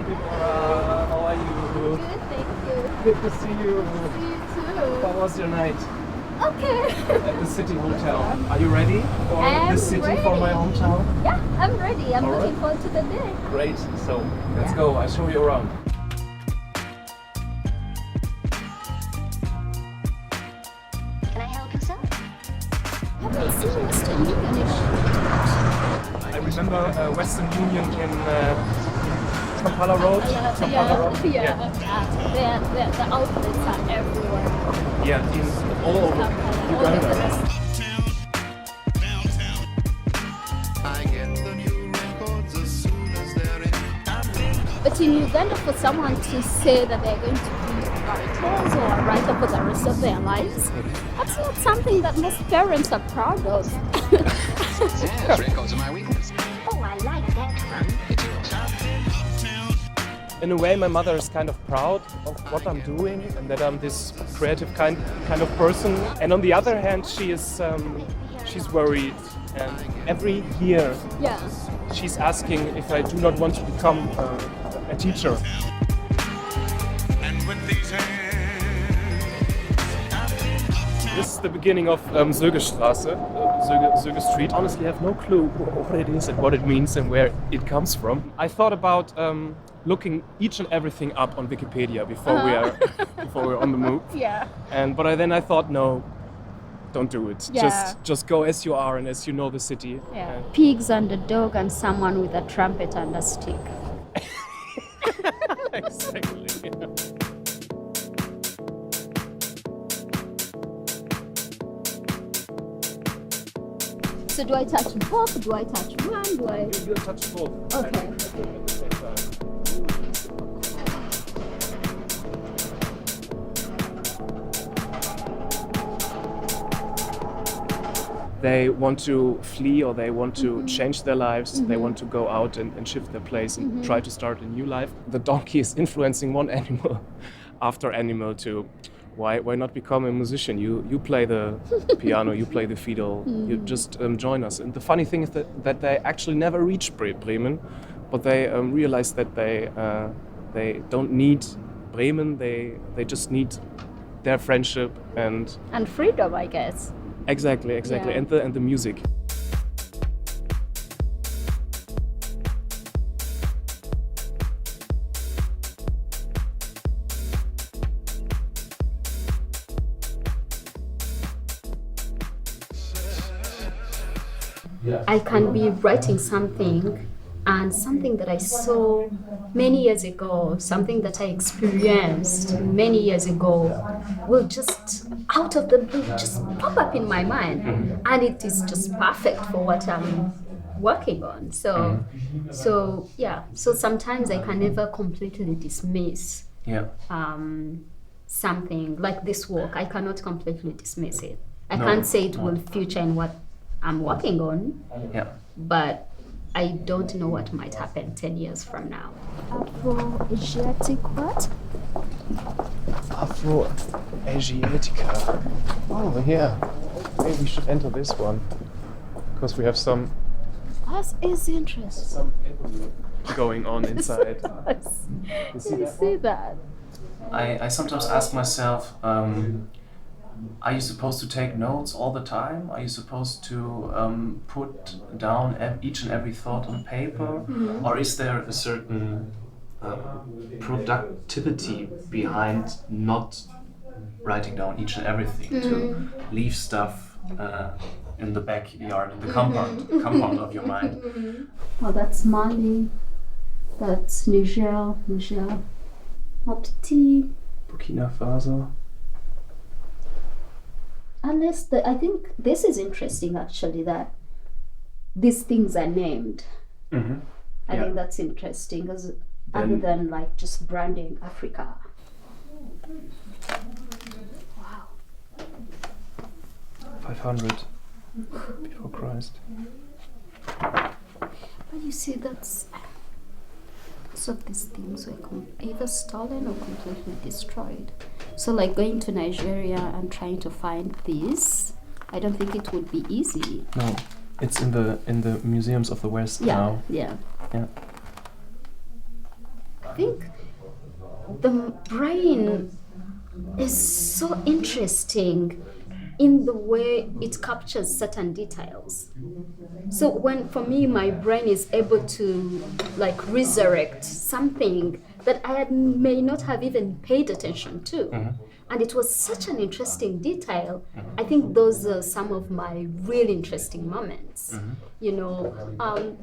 Deborah, how are you? Good, thank you. Good to see you. See you too. How was your night Okay. at the City Hotel? Are you ready for the city, ready. for my hometown? Yeah, I'm ready. I'm All looking right. forward to the day. Great. So let's Yeah. go. I'll show you around. Can I help you, sir? Have you seen Western Union? I remember Western Union in Kampala Road. Kampala Road. The outlets are everywhere. Yeah, in all over Uganda. But in Uganda, for someone to say that they're going to be writers or a writer for the rest of their lives, that's not something that most parents are proud of. Yes, records are my weakness. Oh, I like that one. In a way, my mother is kind of proud of what I'm doing and that I'm this creative kind of person. And on the other hand, she's worried. And every year, Yeah. she's asking if I do not want to become a teacher. This is the beginning of Sögestraße, Söge Street. Honestly, I have no clue what it is and what it means and where it comes from. I thought about looking each and everything up on Wikipedia before we're on the move. Yeah. But then I thought, no, don't do it. Yeah. Just go as you are and as you know the city. Yeah. Pigs and a dog and someone with a trumpet and a stick. Exactly. So do I touch both? Do I touch one? Do I? You touch both. Okay. At the same time. They want to flee or they want to change their lives. They want to go out and shift their place and try to start a new life. The donkey is influencing one animal after animal to why not become a musician? You play the piano, you play the fiddle, you just join us. And the funny thing is that they actually never reach Bremen, but they realize that they don't need Bremen, they just need their friendship and freedom, I guess. Exactly. Yeah. And the music. I can be writing something and something that I saw many years ago, something that I experienced many years ago, will just out of the blue just pop up in my mind, and it is just perfect for what I'm working on. So sometimes I can never completely dismiss something like this work. I cannot completely dismiss it. I can't say it will feature in what I'm working on, but I don't know what might happen 10 years from now. Afro-Asiatic what? Afro-Asiatica. Oh, yeah. Maybe we should enter this one. Because we have some That is interesting. going on inside. You see that? I sometimes ask myself, are you supposed to take notes all the time? Are you supposed to put down each and every thought on paper? Or is there a certain productivity behind not writing down each and everything, to leave stuff in the backyard, in the compound of your mind? Well, that's Mali, that's Niger, Mopti. Burkina Faso. I think this is interesting actually, that these things are named. I think that's interesting, because other than like just branding Africa. Wow. 500 before Christ. But you see, that's so these things were either stolen or completely destroyed. So like going to Nigeria and trying to find this, I don't think it would be easy. No, it's in the museums of the West now. Yeah. think the brain is so interesting in the way it captures certain details. So when, for me, my brain is able to like resurrect something that may not have even paid attention to. And it was such an interesting detail. I think those are some of my really interesting moments. You know,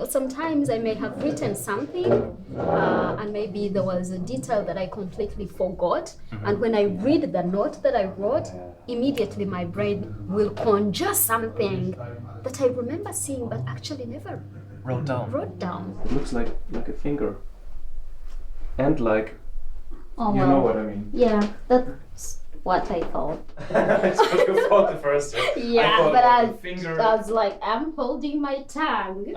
sometimes I may have written something and maybe there was a detail that I completely forgot. And when I read the note that I wrote, immediately my brain will conjure something that I remember seeing but actually never Wrote down. It looks like a finger. And like, Oh, you know what I mean. Yeah, that's what I thought. That's what you thought the first time. Yeah, but I finger. was like, I'm holding my tongue.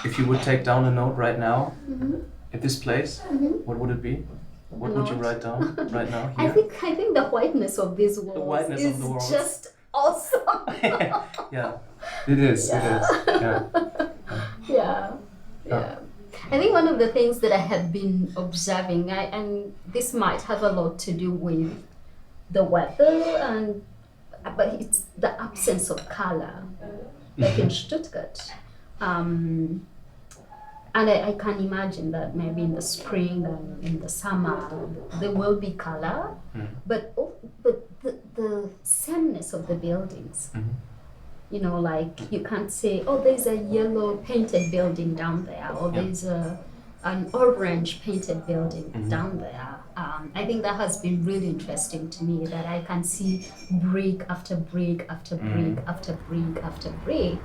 If you would take down a note right now, at this place, what would it be? What would you note? write down right now I here? think the whiteness of these walls whiteness is of the walls. just awesome. Yeah, it is. Yeah. Yeah. I think one of the things that I have been observing, and this might have a lot to do with the weather, but it's the absence of color, like in Stuttgart. And I can imagine that maybe in the spring and in the summer there will be color, but the sameness of the buildings. You know, like you can't say, oh, there's a yellow painted building down there, or there's an orange painted building down there. I think that has been really interesting to me, that I can see brick after brick after brick after brick after brick.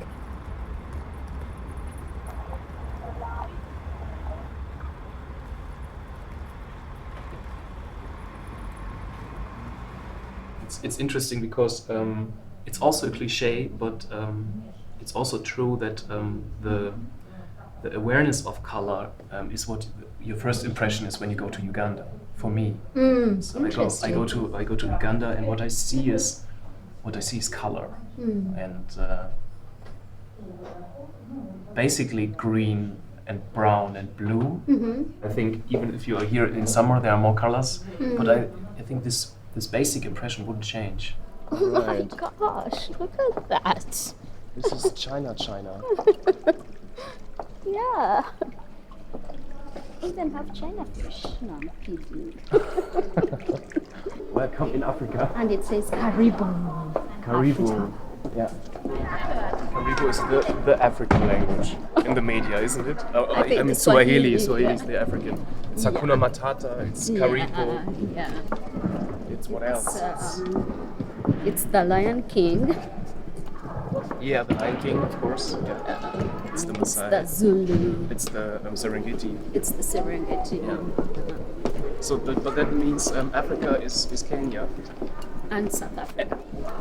It's interesting because it's also a cliche, but it's also true that the awareness of color is what your first impression is when you go to Uganda. For me, so I go to Uganda, and what I see is color, and basically green and brown and blue. I think even if you are here in summer, there are more colors, but I think this basic impression wouldn't change. Oh my gosh, look at that. This is China. Yeah. Even have China fish. No, I'm kidding. Welcome in Africa. And it says Karibu. Karibu. Yeah. Karibu is the African language in the media, isn't it? I mean, Swahili. Swahili is the African. It's Hakuna Matata. It's Karibu. Yeah. It's what else? It's the Lion King. Yeah, the Lion King, of course. Yeah. It's the Maasai. It's the Zulu. It's the Serengeti. It's the Serengeti. Yeah. So, but that means Africa is Kenya. And South Africa.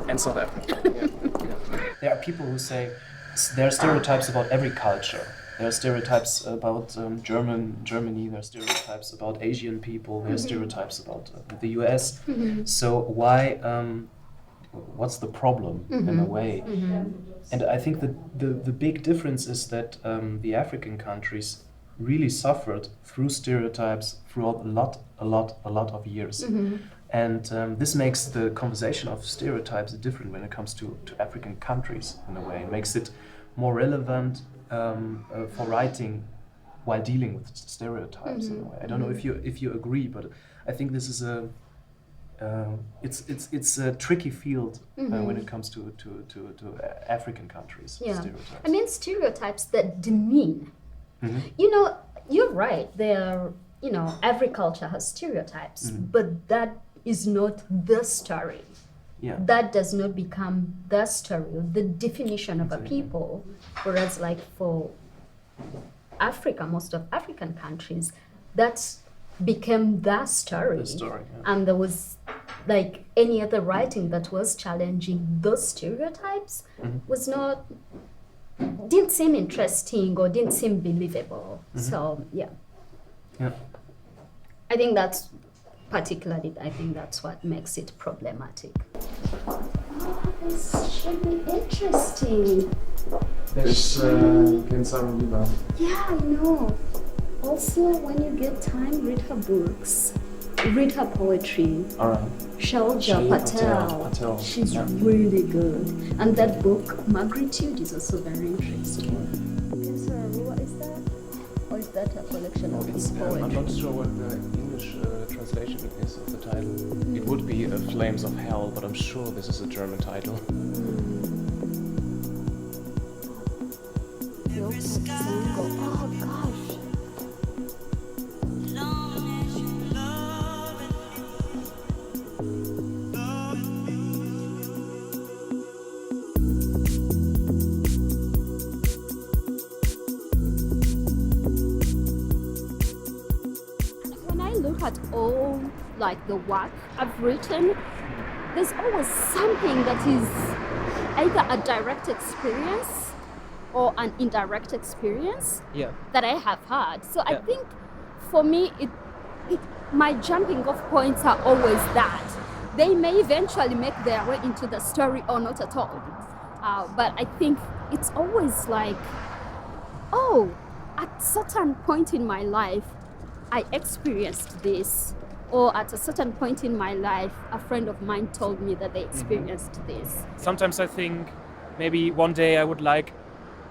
And South Africa. Yeah. There are people who say there are stereotypes about every culture. There are stereotypes about Germany. There are stereotypes about Asian people. There are stereotypes about the US. So why? What's the problem in a way? And I think the big difference is that the African countries really suffered through stereotypes throughout a lot of years. And this makes the conversation of stereotypes different when it comes to African countries in a way. It makes it more relevant for writing while dealing with stereotypes in a way. I don't know if you agree, but I think this is it's a tricky field when it comes to African countries. Yeah, Stereotypes. I mean stereotypes that demean. You know, you're right. Every culture has stereotypes, but that is not the story. Yeah. That does not become the story or the definition of a people. Whereas, like for Africa, most of African countries, that became the story. The story, yeah. And there was like any other writing that was challenging those stereotypes was didn't seem interesting or didn't seem believable. So yeah. I think that's what makes it problematic. This should be interesting. Ich kenne Sarah lieber. Yeah, I know. Also, when you get time, read her books. Read her poetry. Alright. Shalja Patel. She's really good. And that book, Magnitude, is also very interesting. Okay, so what is that? Or is that a collection of his poetry? I'm not sure what the English translation is of the title. It would be Flames of Hell, but I'm sure this is a German title. Oh gosh. When I look at all like the work I've written, there's always something that is either a direct experience or an indirect experience that I have had. So I think for me, my jumping off points are always that. They may eventually make their way into the story or not at all. But I think it's always like, oh, at a certain point in my life, I experienced this. Or at a certain point in my life, a friend of mine told me that they experienced this. Sometimes I think maybe one day I would like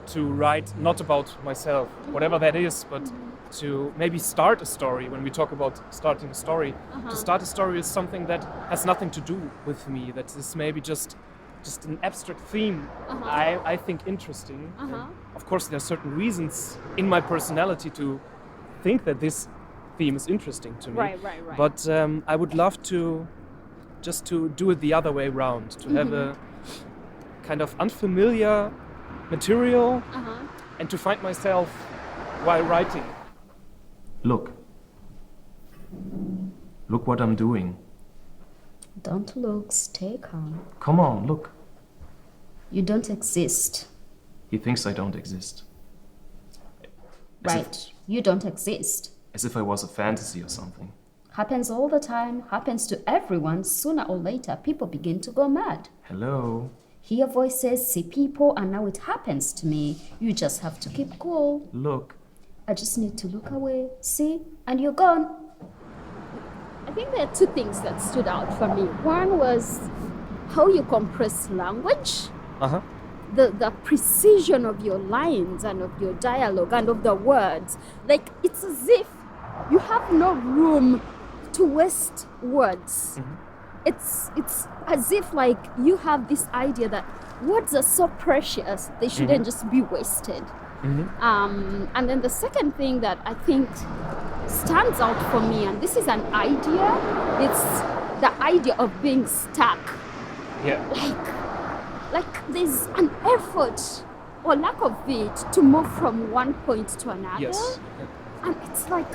to write not about myself, whatever that is, but to maybe start a story. When we talk about starting a story, to start a story is something that has nothing to do with me. That is maybe just an abstract theme I think interesting. Of course, there are certain reasons in my personality to think that this theme is interesting to me. Right. But I would love to do it the other way around, to have a kind of unfamiliar material and to find myself while writing. Look what I'm doing. Don't look, stay calm. Come on, look. You don't exist. He thinks I don't exist. Right, you don't exist. As if I was a fantasy or something. Happens all the time, happens to everyone. Sooner or later, people begin to go mad. Hello? Hear voices, see people, and now it happens to me. You just have to keep cool. Look. I just need to look away, see, and you're gone. I think there are two things that stood out for me. One was how you compress language. The precision of your lines and of your dialogue and of the words. Like, it's as if you have no room to waste words. It's as if like you have this idea that words are so precious, they shouldn't just be wasted. And then the second thing that I think stands out for me, and this is an idea, it's the idea of being stuck. Like there's an effort or lack of it to move from one point to another. And it's like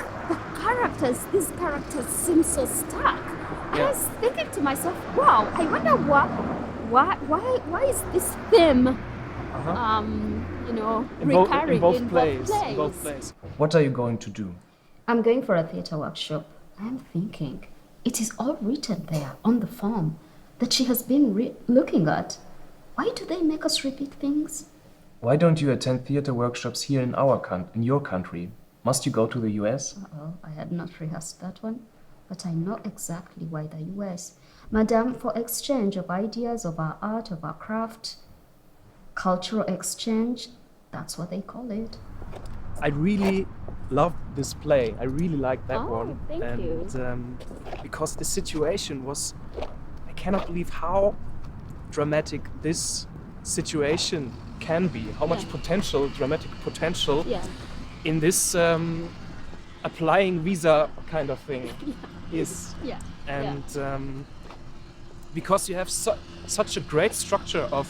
these characters seem so stuck. And I was thinking to myself, wow, I wonder why is this theme recurring in both plays. What are you going to do? I'm going for a theatre workshop. I'm thinking, it is all written there on the form that she has been looking at. Why do they make us repeat things? Why don't you attend theatre workshops here in your country? Must you go to the US? I had not rehearsed that one, but I know exactly why the US. Madame, for exchange of ideas, of our art, of our craft, cultural exchange, that's what they call it. I really loved this play. I really liked that one. Thank you. Because the situation was, I cannot believe how dramatic this situation can be, how much dramatic potential in this applying visa kind of thing is. And because you have such a great structure of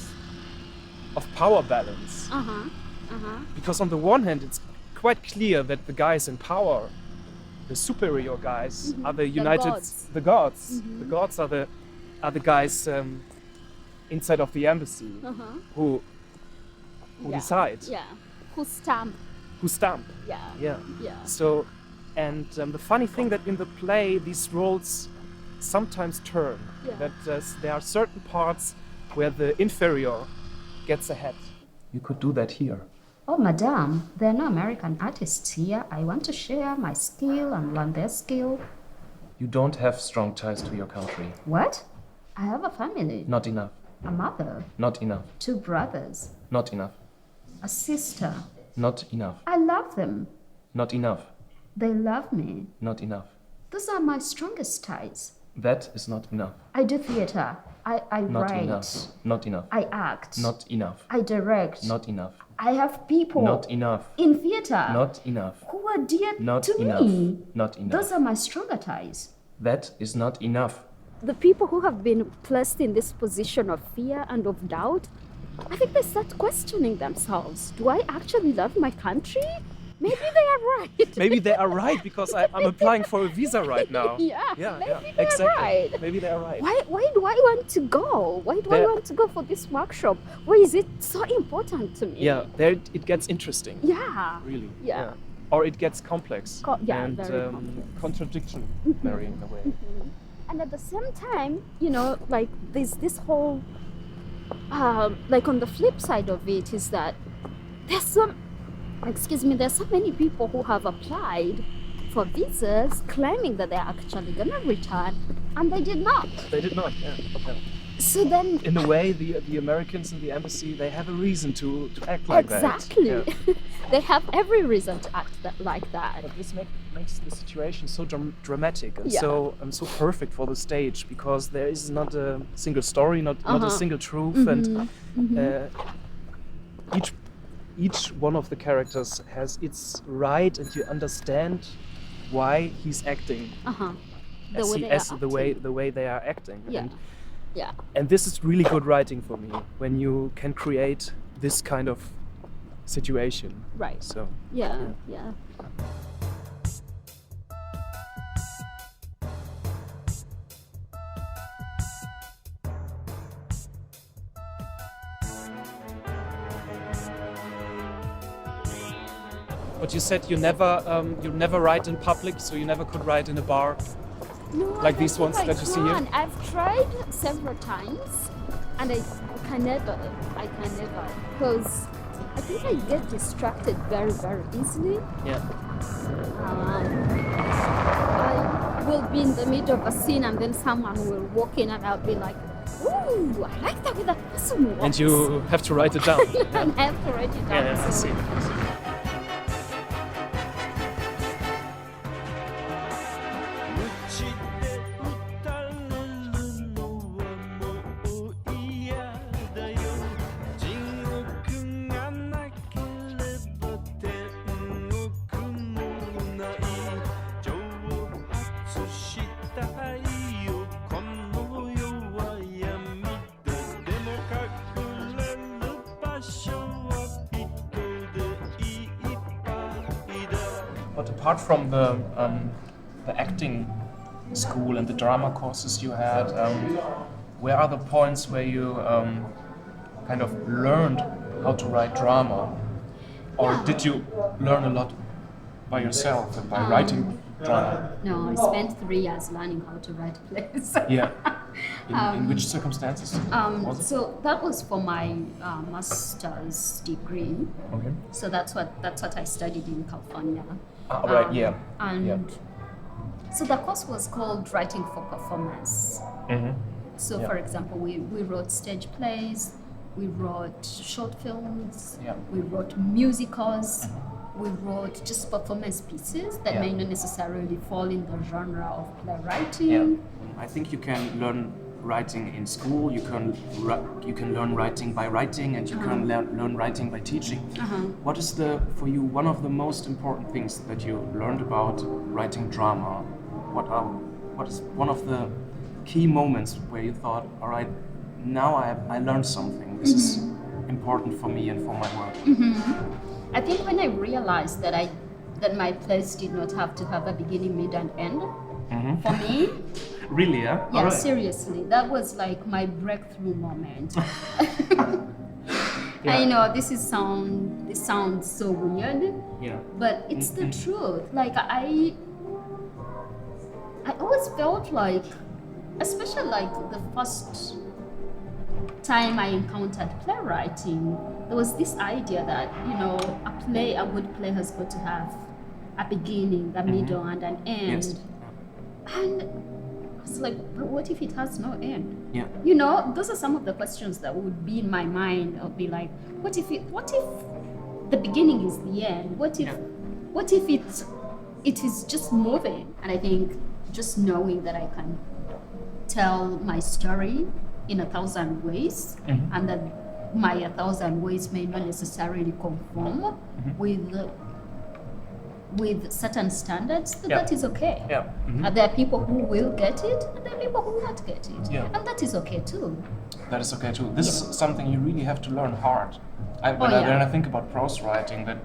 power balance. Because on the one hand, it's quite clear that the guys in power, the superior guys, are the gods. The gods are the guys inside of the embassy who decide. Who stamp. So, and the funny thing that in the play these roles sometimes turn. That there are certain parts where the inferior gets ahead You could do that here. Oh, madam, there are no American artists here. I want to share my skill and learn their skill. You don't have strong ties to your country. What? I have a family. Not enough. A mother. Not enough. 2 brothers. Not enough. A sister. Not enough. I love them. Not enough. They love me. Not enough. Those are my strongest ties. That is not enough. I do theater. I Not write. enough. Not enough. I act. Not enough. I direct. Not enough. I have people Not enough. in theater Not enough. who are dear Not to enough. me. Not enough. Those are my stronger ties. That is not enough. The people who have been placed in this position of fear and of doubt, I think they start questioning themselves. Do I actually love my country? Maybe they are right. Maybe they are right because I'm applying for a visa right now. Maybe they are right. Maybe they are right. Why do I want to go? Why do I want to go for this workshop? Why is it so important to me? Yeah, there it gets interesting. Yeah. Really. Yeah. Or it gets complex. Very and complex. contradictionary in a way. And at the same time, like there's this whole, like on the flip side of it is that there's so many people who have applied for visas claiming that they're actually going to return, and they did not. They did not, yeah. So then, in a way, the Americans in the embassy, they have a reason to act like that. Exactly. Yeah. They have every reason to act like that. But this makes the situation so dramatic and Yeah. so perfect for the stage, because there is not a single story, not a single truth, and each one of the characters has its right, and you understand why he's acting the way they are acting. Yeah. And this is really good writing for me, when you can create this kind of situation. Right. So Yeah. But you said you never write in public, so you never could write in a bar. No, Like these ones that you see here? I've tried several times, and I can never, because I think I get distracted very, very easily. Yeah. I will be in the middle of a scene, and then someone will walk in, and I'll be like, "Ooh, I like the way that person walks." And you have to write it down. and I have to write it down. Yeah, I so- see. But apart from the acting school and the drama courses you had, where are the points where you kind of learned how to write drama? Or did you learn a lot by yourself and by writing drama? No, I spent 3 years learning how to write plays. Yeah. In which circumstances? was it? So that was for my master's degree. Okay. So that's what I studied in California. Right, yeah. And Yeah. so the course was called Writing for Performance. Mm-hmm. So Yeah. for example, we wrote stage plays, we wrote short films, Yeah. we wrote musicals, we wrote just performance pieces that Yeah. may not necessarily fall in the genre of playwriting. Yeah. I think you can learn writing in school. You can learn writing by writing, and you can learn writing by teaching. What is for you one of the most important things that you learned about writing drama? What is one of the key moments where you thought, all right, now I learned something. This is important for me and for my work. I think when I realized that my plays did not have to have a beginning, mid, and end, for me, Really, yeah? yeah, All right. seriously, that was like my breakthrough moment. Yeah. I know this sounds so weird, Yeah. but it's the truth. Like I always felt like, especially like the first time I encountered playwriting, there was this idea that, you know, a good play has got to have a beginning, a middle, and an end. Yes. And I was like, but what if it has no end? Yeah. You know, those are some of the questions that would be in my mind. I'll be like, what if the beginning is the end? What if it is just moving? And I think just knowing that I can tell my story in 1,000 ways, and that my 1,000 ways may not necessarily conform with certain standards, that is okay. Yeah. And there are people who will get it, and there are people who won't get it. Yeah. And that is okay too. That is okay too. This is something you really have to learn hard. When I think about prose writing, that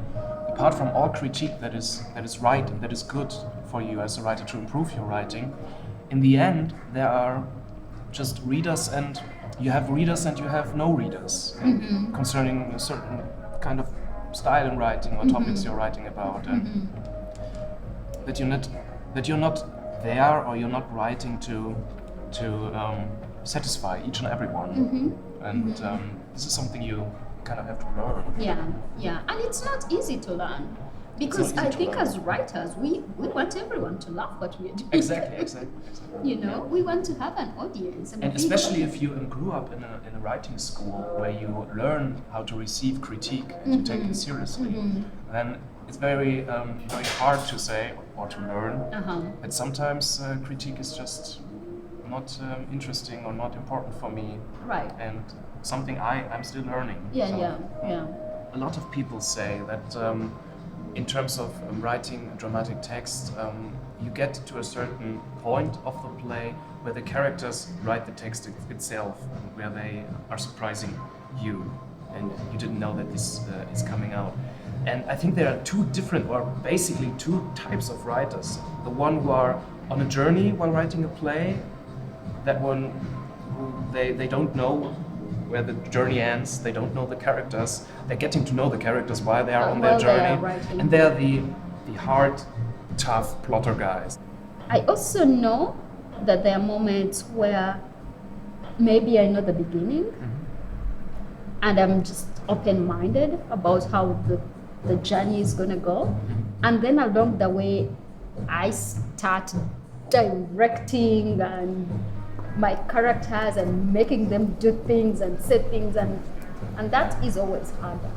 apart from all critique that is right and that is good for you as a writer to improve your writing, in the end there are just readers, and you have readers and you have no readers concerning a certain kind of style in writing or topics you're writing about, and that you're not there, or you're not writing to satisfy each and every one. And this is something you kind of have to learn. Yeah, and it's not easy to learn, because I think as writers we want everyone to love what we're doing. Exactly. You know, we want to have an audience, And especially if you grew up in a writing school where you learn how to receive critique and to take it seriously, then it's very hard to say or to learn that sometimes critique is just not interesting or not important for me. Right. And something I'm still learning. Yeah. A lot of people say that in terms of writing a dramatic text, you get to a certain point of the play where the characters write the text itself, and where they are surprising you, and you didn't know that this is coming out. And I think there are basically two types of writers. The one who are on a journey while writing a play, that one who they don't know where the journey ends, they don't know the characters, they're getting to know the characters while they are on their journey, and they're the hard, tough plotter guys. I also know that there are moments where maybe I know the beginning, and I'm just open-minded about how the journey is gonna go, and then along the way I start directing and my characters and making them do things and say things, and that is always harder.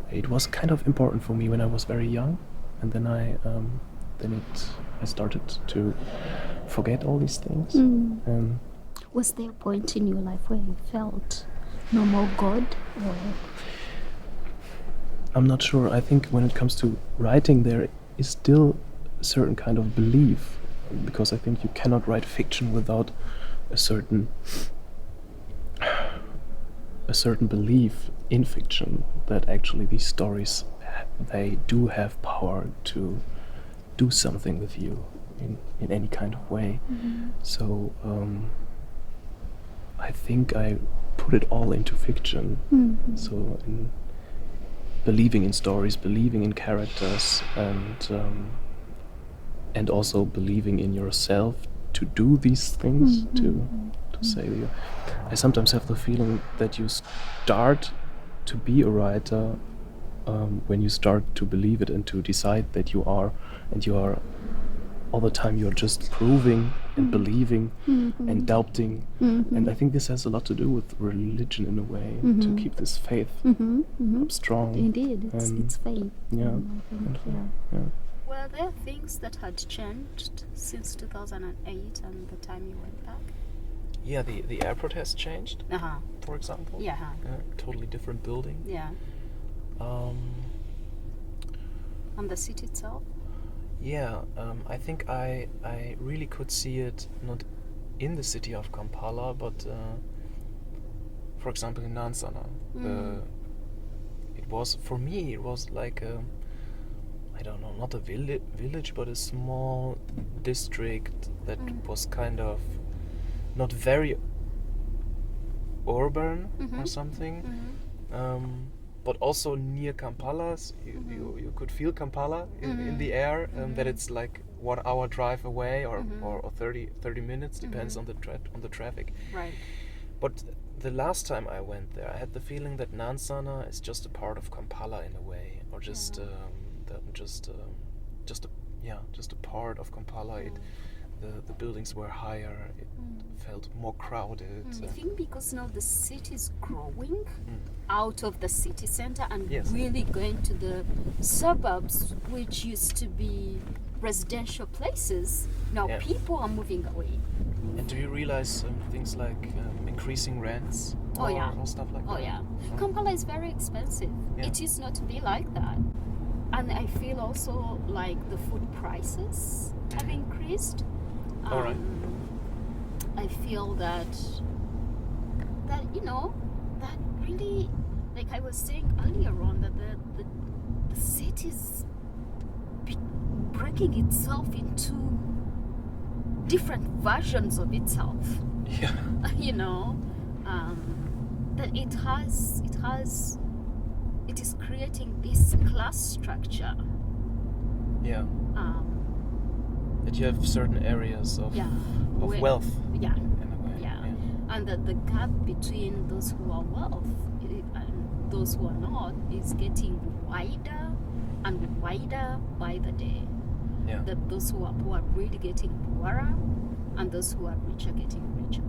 It was kind of important for me when I was very young, and then I started to forget all these things. Was there a point in your life where you felt no more God? Or? I'm not sure. I think when it comes to writing, there is still a certain kind of belief, because I think you cannot write fiction without a certain belief in fiction that actually these stories, they do have power to do something with you in any kind of way. So I think I put it all into fiction. So in believing in stories, believing in characters, and also believing in yourself to do these things, to say. I sometimes have the feeling that you start to be a writer when you start to believe it and to decide that you are, and you are all the time, you're just proving and believing and doubting. And I think this has a lot to do with religion in a way, to keep this faith up strong. Indeed, it's faith. Yeah. Were there things that had changed since 2008 and the time you went back? Yeah, the airport has changed, for example. Yeah. Totally different building. Yeah. And the city itself? Yeah, I think I really could see it not in the city of Kampala, but for example in Nansana, was, for me, it was like a, I don't know, not a village, but a small district that was kind of not very urban or something, but also near Kampala. You could feel Kampala in the air, that it's like 1 hour drive away or 30 minutes, depends on the traffic. Right. But the last time I went there, I had the feeling that Nansana is just a part of Kampala in a way, or just a part of Kampala. The buildings were higher. It felt more crowded. I think because now the city is growing out of the city center and Yes. really going to the suburbs, which used to be residential places. Now Yeah. people are moving away. And do you realize things like increasing rents or stuff like that? Oh yeah. Kampala is very expensive. Yeah. It used not to be like that. And I feel also like the food prices have increased. All right. I feel that you know, that really, like I was saying earlier on, that the city's breaking itself into different versions of itself. Yeah. You know, that it is creating this class structure. Yeah. That you have certain areas of wealth Yeah. in a way. Yeah. And that the gap between those who are and those who are not is getting wider and wider by the day. Yeah. That those who are poor are really getting poorer, and those who are rich are getting richer.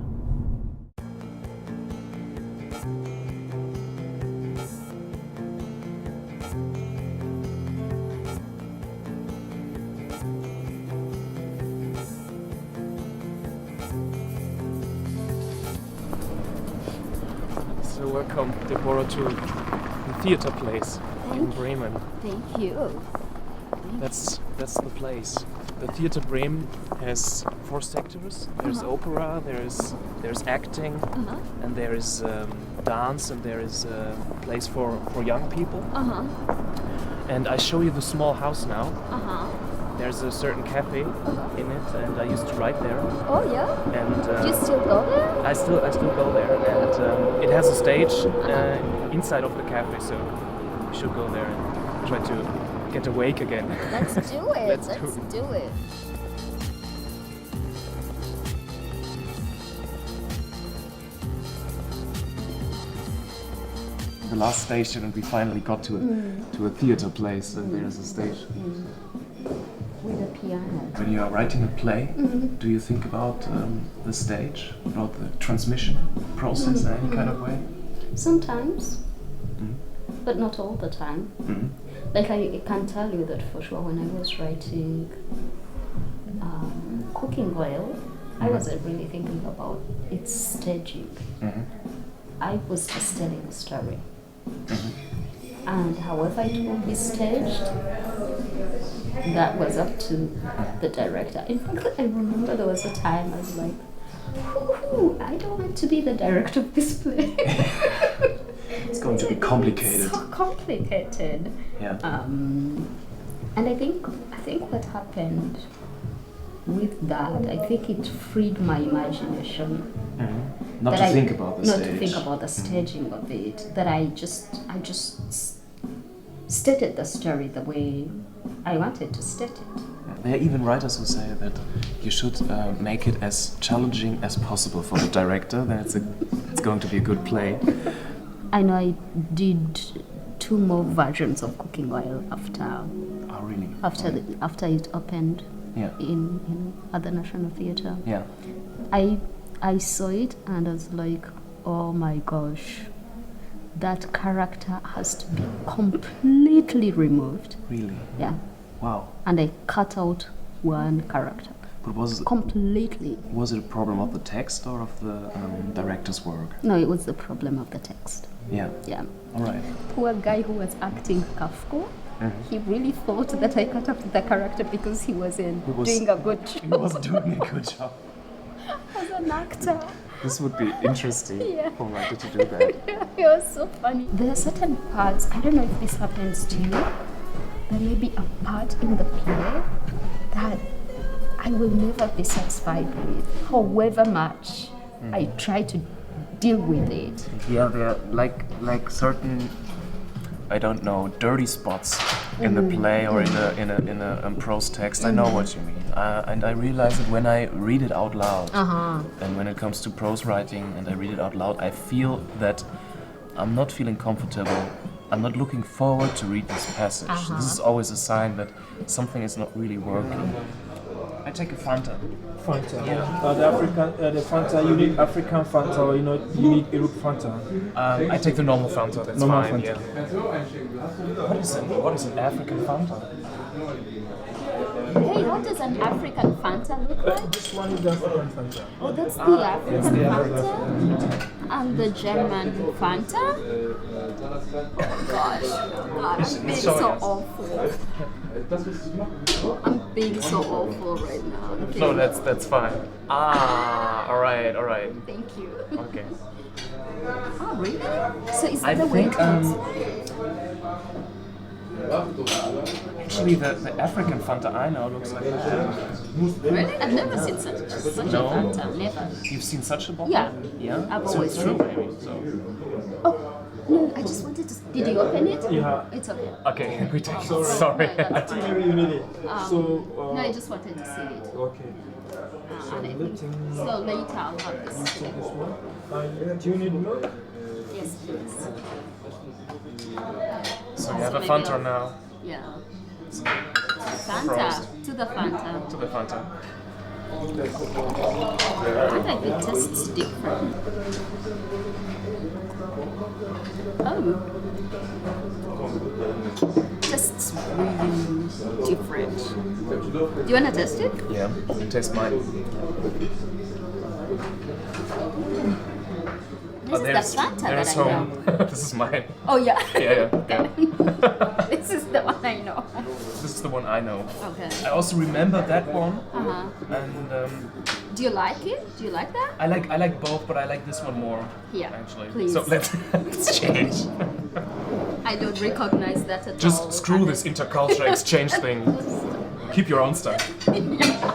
So welcome, Deborah, to the theater place in Bremen. Thank you. That's the place. The Theater Bremen has 4 sectors. There's opera, there's acting, and there is dance, and there is a place for young people. And I show you the small house now. There's a certain cafe in it, and I used to write there. Oh yeah. And Do you still go there? I still go there, and it has a stage inside of the cafe, so we should go there and try to get awake again. Let's do it. Let's do it. The last station, and we finally got to a theater place, and there's a stage. With a piano. When you are writing a play, do you think about the stage, about the transmission process in any kind of way? Sometimes, but not all the time. Like I can tell you that for sure when I was writing Cooking Oil, I wasn't really thinking about its staging. I was just telling a story. And however it will be staged, that was up to the director. In fact, I remember there was a time I was like, I don't want to be the director of this play. It's going to be complicated. So complicated. Yeah. And I think what happened with that, I think it freed my imagination. Not to think about the stage. Not to think about the staging of it. That I just stated the story the way I wanted to state it. There are even writers who say that you should make it as challenging as possible for the director. Then it's going to be a good play. I know I did 2 more versions of Cooking Oil after. Oh, really? After it opened. Yeah. In at the National Theatre. Yeah. I saw it and I was like, oh my gosh, that character has to be completely removed. Really? Yeah. Wow. And I cut out one character. But was it a problem of the text or of the director's work? No, it was the problem of the text. Yeah. Yeah. All right. Poor guy who was acting Kafka. He really thought that I cut out the character because he wasn't doing a good job. He was doing a good job. As an actor. This would be interesting. Yeah. Oh, why did you do that? It was so funny. There are certain parts, I don't know if this happens to you, there may be a part in the play that I will never be satisfied with, however much I try to deal with it. Yeah, they're like certain, I don't know, dirty spots in the play or in a prose text. I know what you mean, and I realize it when I read it out loud. And when it comes to prose writing, and I read it out loud, I feel that I'm not feeling comfortable. I'm not looking forward to read this passage. This is always a sign that something is not really working. I take a Fanta. Fanta. Yeah. The Fanta, you need African Fanta or you need Europe Fanta? I take the normal Fanta, that's Normal fine, Fanta. yeah. What is an African Fanta? Hey, what does an African Fanta look like? This one is the African Fanta. Oh, that's the African Fanta? And the German Fanta? Oh gosh, God, I'm being so awful. I'm being so awful right now. Okay. No, that's fine. Alright. Thank you. Okay. Oh, really? So is I that the way think, it is? actually the African Fanta I know looks like that. Really? I've never seen such a No. Fanta. Never. You've seen such a bottle? Yeah. Yeah? I've So always it's true, seen. maybe. So. Oh, no, I just wanted to. Did you open it? Yeah. It's okay. Okay, we take it. Sorry. No, that's fine. Maybe you need it. No, I just wanted to see it. Okay. And I think so later I'll have this. This one. Do you need milk? Yes, please. So you have a maybe Fanta I'll- now. Yeah. Fanta. To the Fanta. To the Fanta. I think it tastes different. Oh. Tastes really different. Do you want to test it? Yeah, you taste mine. This is the Fanta there's that I home. know. This is mine. Oh yeah. Yeah. This is the one I know. This is the one I know. Okay. I also remember that one, Uh-huh. and Do you like it? Do you like that? I like both, but I like this one more. Here, Actually. please. So let's change. I don't recognize that at all. Just screw this intercultural exchange thing. Keep your own stuff. Yeah.